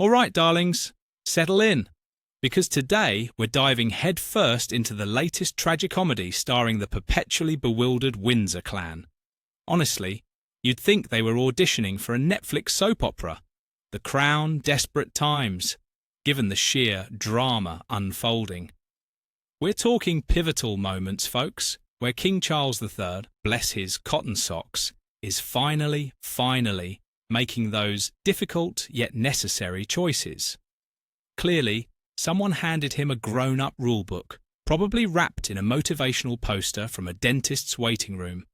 All right, darlings, settle in, because today we're diving headfirst into the latest tragicomedy starring the perpetually bewildered Windsor clan. Honestly, you'd think they were auditioning for a Netflix soap opera, The Crown Desperate Times, given the sheer drama unfolding. We're talking pivotal moments, folks, where King Charles III, bless his cotton socks, is finally making those difficult yet necessary choices. Clearly, someone handed him a grown-up rulebook, probably wrapped in a motivational poster from a dentist's waiting room.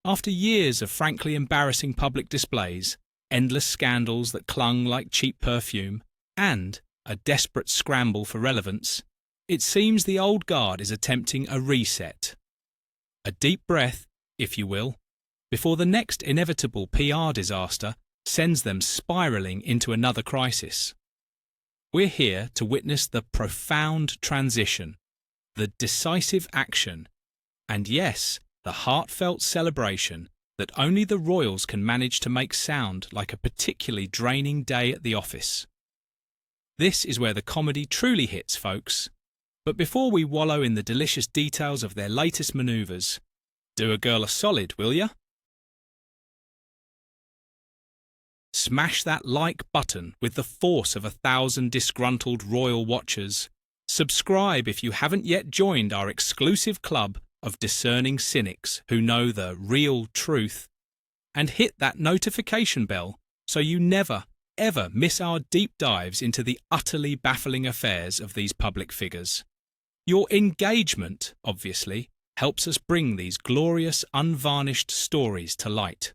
After years of frankly embarrassing public displays, endless scandals that clung like cheap perfume, and a desperate scramble for relevance, it seems the old guard is attempting a reset. A deep breath, if you will, before the next inevitable PR disaster sends them spiralling into another crisis. We're here to witness the profound transition, the decisive action, and yes, the heartfelt celebration that only the royals can manage to make sound like a particularly draining day at the office. This is where the comedy truly hits, folks. But before we wallow in the delicious details of their latest manoeuvres, do a girl a solid, will ya? Smash that like button with the force of 1,000 disgruntled royal watchers. Subscribe if you haven't yet joined our exclusive club of discerning cynics who know the real truth. And hit that notification bell so you never, ever miss our deep dives into the utterly baffling affairs of these public figures. Your engagement, obviously, helps us bring these glorious, unvarnished stories to light.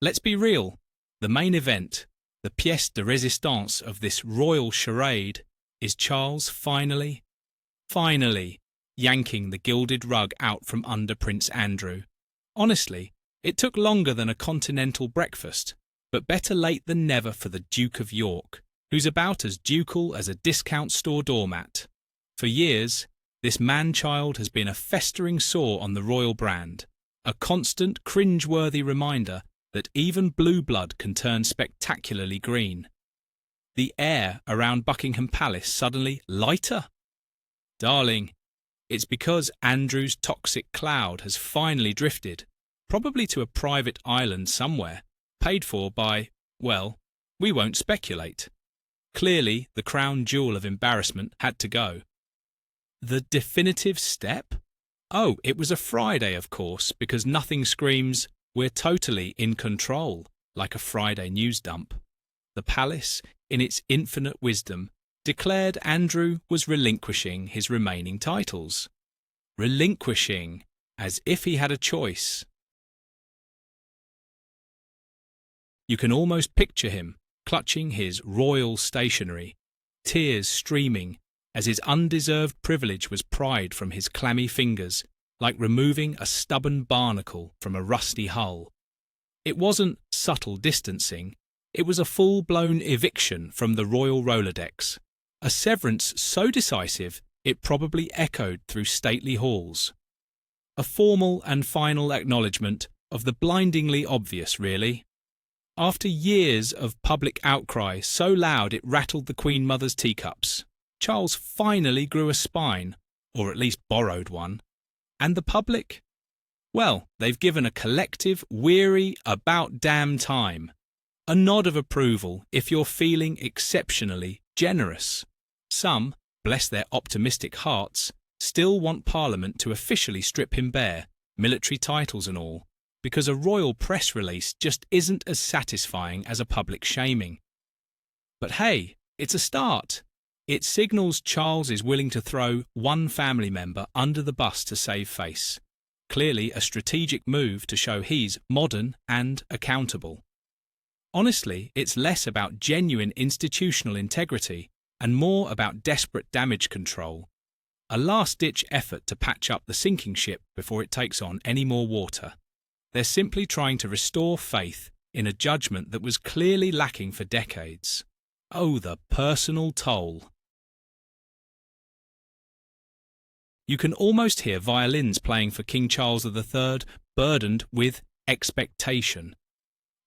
Let's be real, the main event, the pièce de résistance of this royal charade, is Charles finally yanking the gilded rug out from under Prince Andrew. Honestly, it took longer than a continental breakfast, but better late than never for the Duke of York, who's about as ducal as a discount store doormat. For years, this man-child has been a festering sore on the royal brand, a constant cringe-worthy reminder that even blue blood can turn spectacularly green. The air around Buckingham Palace suddenly lighter? Darling, it's because Andrew's toxic cloud has finally drifted, probably to a private island somewhere, paid for by, well, we won't speculate. Clearly, the crown jewel of embarrassment had to go. The definitive step? Oh, it was a Friday, of course, because nothing screams, we're totally in control, like a Friday news dump. The palace, in its infinite wisdom, declared Andrew was relinquishing his remaining titles. Relinquishing, as if he had a choice. You can almost picture him, clutching his royal stationery, tears streaming, as his undeserved privilege was pried from his clammy fingers, like removing a stubborn barnacle from a rusty hull. It wasn't subtle distancing, it was a full-blown eviction from the royal Rolodex, a severance so decisive it probably echoed through stately halls. A formal and final acknowledgement of the blindingly obvious, really. After years of public outcry so loud it rattled the Queen Mother's teacups, Charles finally grew a spine, or at least borrowed one. And the public? Well, they've given a collective, weary, about damn time. A nod of approval if you're feeling exceptionally generous. Some, bless their optimistic hearts, still want Parliament to officially strip him bare, military titles and all, because a royal press release just isn't as satisfying as a public shaming. But hey, it's a start. It signals Charles is willing to throw one family member under the bus to save face. Clearly a strategic move to show he's modern and accountable. Honestly, it's less about genuine institutional integrity and more about desperate damage control. A last-ditch effort to patch up the sinking ship before it takes on any more water. They're simply trying to restore faith in a judgment that was clearly lacking for decades. Oh, the personal toll. You can almost hear violins playing for King Charles III, burdened with expectation.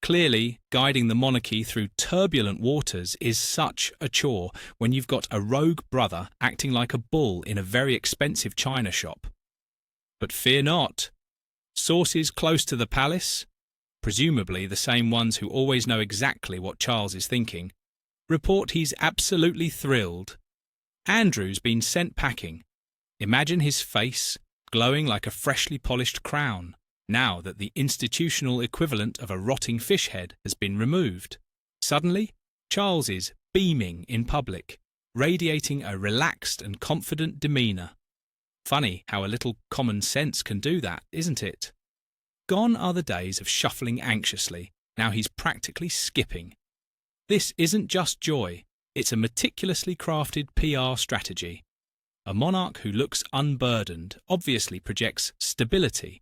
Clearly, guiding the monarchy through turbulent waters is such a chore when you've got a rogue brother acting like a bull in a very expensive china shop. But fear not. Sources close to the palace, presumably the same ones who always know exactly what Charles is thinking, report he's absolutely thrilled. Andrew's been sent packing. Imagine his face, glowing like a freshly polished crown, now that the institutional equivalent of a rotting fish head has been removed. Suddenly, Charles is beaming in public, radiating a relaxed and confident demeanour. Funny how a little common sense can do that, isn't it? Gone are the days of shuffling anxiously. Now he's practically skipping. This isn't just joy, it's a meticulously crafted PR strategy. A monarch who looks unburdened obviously projects stability,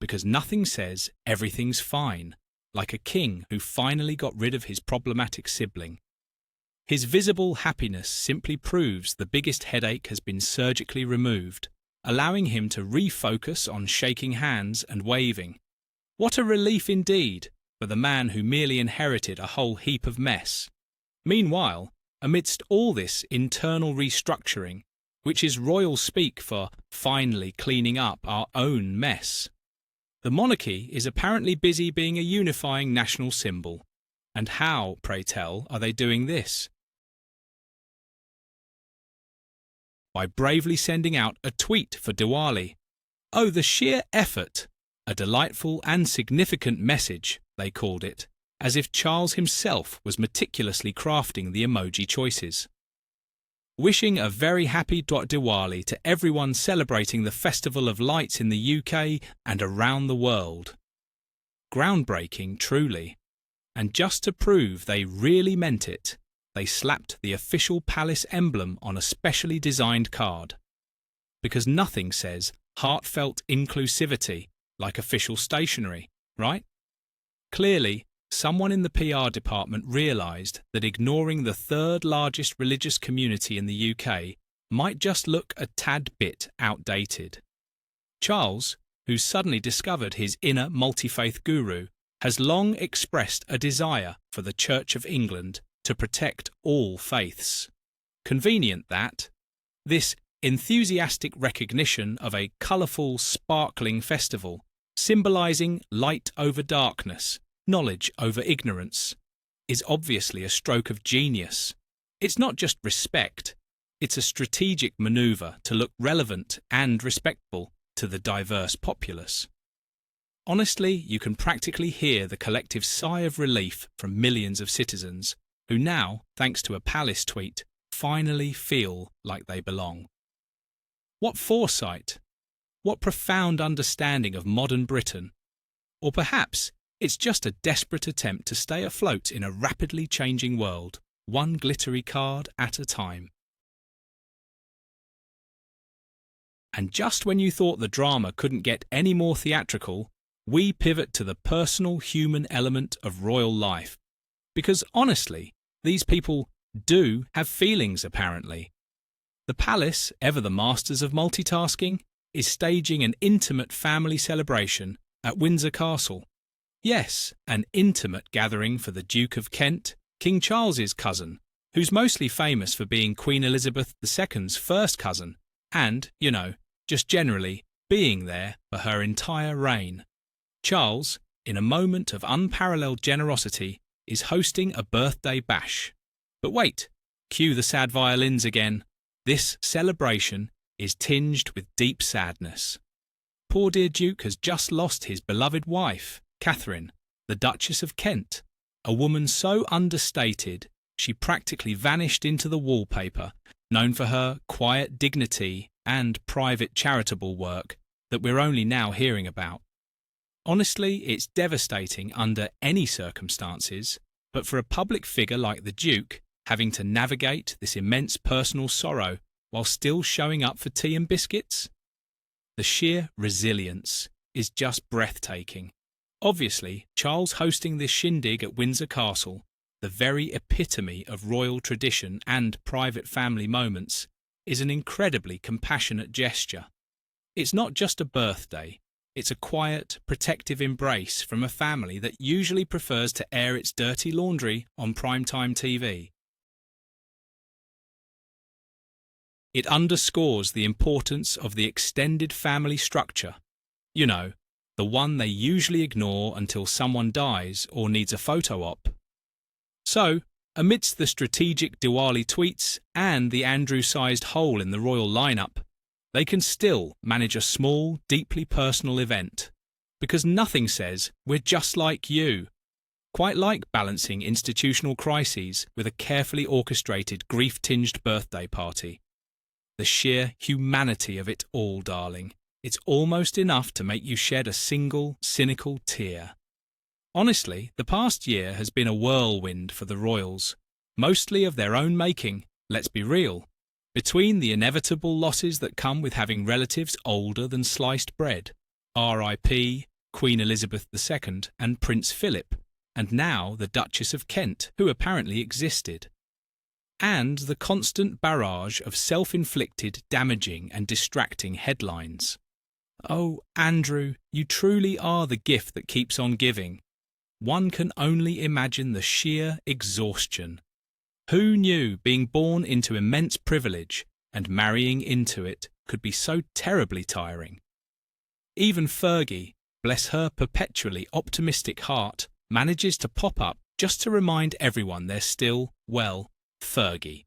because nothing says everything's fine, like a king who finally got rid of his problematic sibling. His visible happiness simply proves the biggest headache has been surgically removed, allowing him to refocus on shaking hands and waving. What a relief indeed for the man who merely inherited a whole heap of mess. Meanwhile, amidst all this internal restructuring, which is royal speak for finally cleaning up our own mess, the monarchy is apparently busy being a unifying national symbol. And how, pray tell, are they doing this? By bravely sending out a tweet for Diwali. Oh, the sheer effort! A delightful and significant message, they called it, as if Charles himself was meticulously crafting the emoji choices. Wishing a very happy Diwali to everyone celebrating the Festival of Lights in the UK and around the world. Groundbreaking, truly. And just to prove they really meant it, they slapped the official palace emblem on a specially designed card. Because nothing says heartfelt inclusivity like official stationery, right? Clearly, someone in the PR department realised that ignoring the third largest religious community in the UK might just look a tad bit outdated. Charles, who's suddenly discovered his inner multi-faith guru, has long expressed a desire for the Church of England to protect all faiths. Convenient that this enthusiastic recognition of a colourful, sparkling festival, symbolising light over darkness, knowledge over ignorance, is obviously a stroke of genius. It's not just respect, it's a strategic manoeuvre to look relevant and respectful to the diverse populace. Honestly, you can practically hear the collective sigh of relief from millions of citizens who now, thanks to a palace tweet, finally feel like they belong. What foresight! What profound understanding of modern Britain! Or perhaps it's just a desperate attempt to stay afloat in a rapidly changing world, one glittery card at a time. And just when you thought the drama couldn't get any more theatrical, we pivot to the personal human element of royal life. Because honestly, these people do have feelings, apparently. The palace, ever the masters of multitasking, is staging an intimate family celebration at Windsor Castle. Yes, an intimate gathering for the Duke of Kent, King Charles's cousin, who's mostly famous for being Queen Elizabeth II's first cousin, and, just generally being there for her entire reign. Charles, in a moment of unparalleled generosity, is hosting a birthday bash. But wait, cue the sad violins again. This celebration is tinged with deep sadness. Poor dear Duke has just lost his beloved wife, Catherine, the Duchess of Kent, a woman so understated she practically vanished into the wallpaper, known for her quiet dignity and private charitable work that we're only now hearing about. Honestly, it's devastating under any circumstances, but for a public figure like the Duke, having to navigate this immense personal sorrow while still showing up for tea and biscuits? The sheer resilience is just breathtaking. Obviously, Charles hosting this shindig at Windsor Castle, the very epitome of royal tradition and private family moments, is an incredibly compassionate gesture. It's not just a birthday, It's a quiet, protective embrace from a family that usually prefers to air its dirty laundry on primetime TV. It underscores the importance of the extended family structure. You know, the one they usually ignore until someone dies or needs a photo op. So, amidst the strategic Diwali tweets and the Andrew-sized hole in the royal lineup, they can still manage a small, deeply personal event. Because nothing says, "We're just like you." Quite like balancing institutional crises with a carefully orchestrated, grief-tinged birthday party. The sheer humanity of it all, darling. It's almost enough to make you shed a single, cynical tear. Honestly, the past year has been a whirlwind for the royals, mostly of their own making, let's be real. Between the inevitable losses that come with having relatives older than sliced bread, R.I.P., Queen Elizabeth II and Prince Philip, and now the Duchess of Kent, who apparently existed. And the constant barrage of self-inflicted, damaging and distracting headlines. Oh, Andrew, you truly are the gift that keeps on giving. One can only imagine the sheer exhaustion. Who knew being born into immense privilege and marrying into it could be so terribly tiring? Even Fergie, bless her perpetually optimistic heart, manages to pop up just to remind everyone they're still, well, Fergie.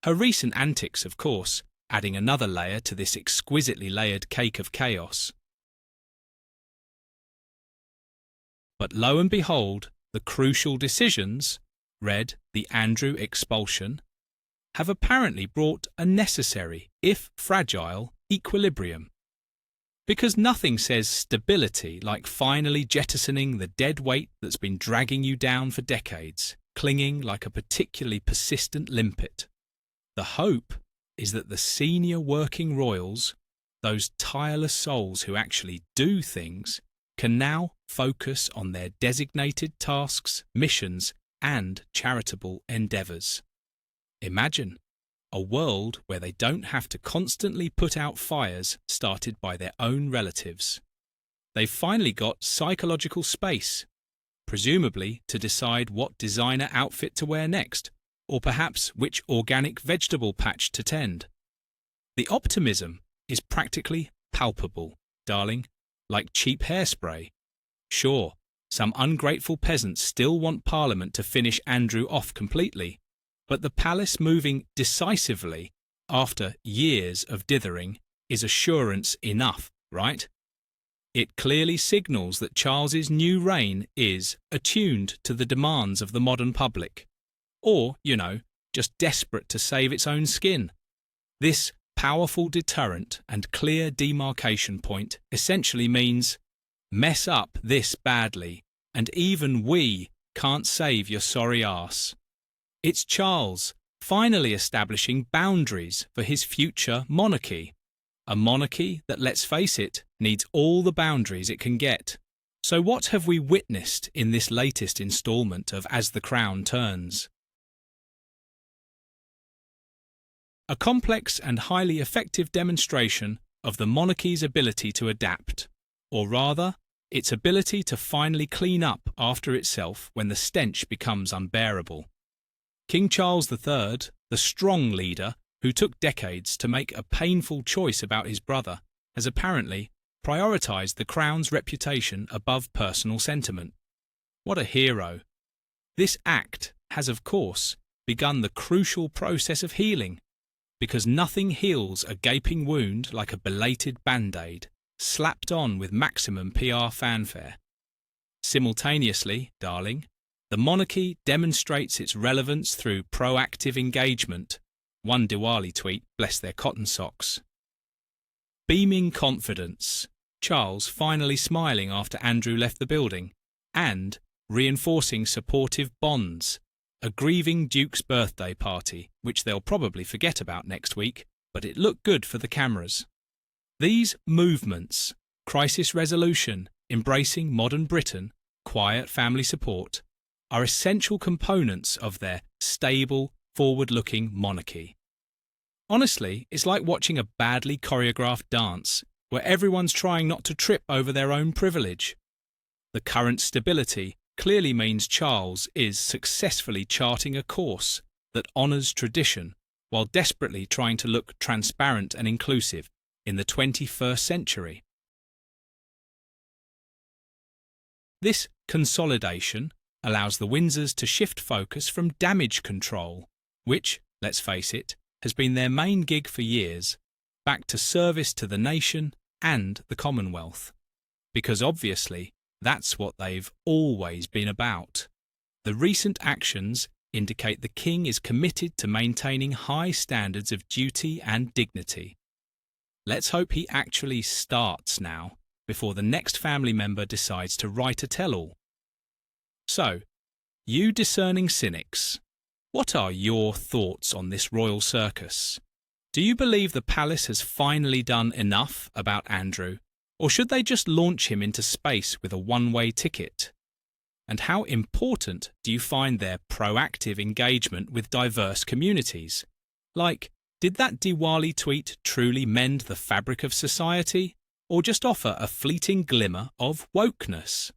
Her recent antics, of course, adding another layer to this exquisitely layered cake of chaos. But lo and behold, the crucial decisions, read the Andrew expulsion, have apparently brought a necessary, if fragile, equilibrium. Because nothing says stability like finally jettisoning the dead weight that's been dragging you down for decades, clinging like a particularly persistent limpet. The hope is that the senior working royals, those tireless souls who actually do things, can now focus on their designated tasks, missions, and charitable endeavours. Imagine a world where they don't have to constantly put out fires started by their own relatives. They've finally got psychological space, presumably to decide what designer outfit to wear next, or perhaps which organic vegetable patch to tend. The optimism is practically palpable, darling, like cheap hairspray. Sure, some ungrateful peasants still want Parliament to finish Andrew off completely, but the palace moving decisively after years of dithering is assurance enough, right? It clearly signals that Charles's new reign is attuned to the demands of the modern public, or, just desperate to save its own skin. This powerful deterrent and clear demarcation point essentially means mess up this badly, and even we can't save your sorry arse. It's Charles finally establishing boundaries for his future monarchy. A monarchy that, let's face it, needs all the boundaries it can get. So what have we witnessed in this latest instalment of As the Crown Turns? A complex and highly effective demonstration of the monarchy's ability to adapt, or rather, its ability to finally clean up after itself when the stench becomes unbearable. King Charles III, the strong leader who took decades to make a painful choice about his brother, has apparently prioritised the crown's reputation above personal sentiment. What a hero! This act has, of course, begun the crucial process of healing, because nothing heals a gaping wound like a belated band-aid, slapped on with maximum PR fanfare. Simultaneously, darling, the monarchy demonstrates its relevance through proactive engagement. One Diwali tweet, bless their cotton socks. Beaming confidence, Charles finally smiling after Andrew left the building, and reinforcing supportive bonds. A grieving Duke's birthday party, which they'll probably forget about next week, but it looked good for the cameras. These movements, crisis resolution, embracing modern Britain, quiet family support, are essential components of their stable, forward-looking monarchy. Honestly, it's like watching a badly choreographed dance, where everyone's trying not to trip over their own privilege. The current stability clearly means Charles is successfully charting a course that honours tradition while desperately trying to look transparent and inclusive in the 21st century. This consolidation allows the Windsors to shift focus from damage control, which, let's face it, has been their main gig for years, back to service to the nation and the Commonwealth. Because obviously, that's what they've always been about. The recent actions indicate the King is committed to maintaining high standards of duty and dignity. Let's hope he actually starts now, before the next family member decides to write a tell-all. So, you discerning cynics, what are your thoughts on this royal circus? Do you believe the palace has finally done enough about Andrew, or should they just launch him into space with a one-way ticket? And how important do you find their proactive engagement with diverse communities? Like, did that Diwali tweet truly mend the fabric of society, or just offer a fleeting glimmer of wokeness?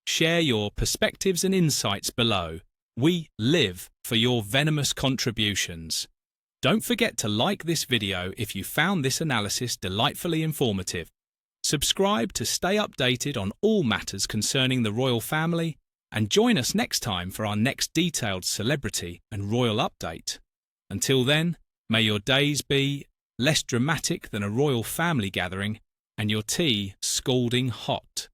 Share your perspectives and insights below. We live for your venomous contributions. Don't forget to like this video if you found this analysis delightfully informative. Subscribe to stay updated on all matters concerning the royal family, and join us next time for our next detailed celebrity and royal update. Until then, may your days be less dramatic than a royal family gathering and your tea scalding hot.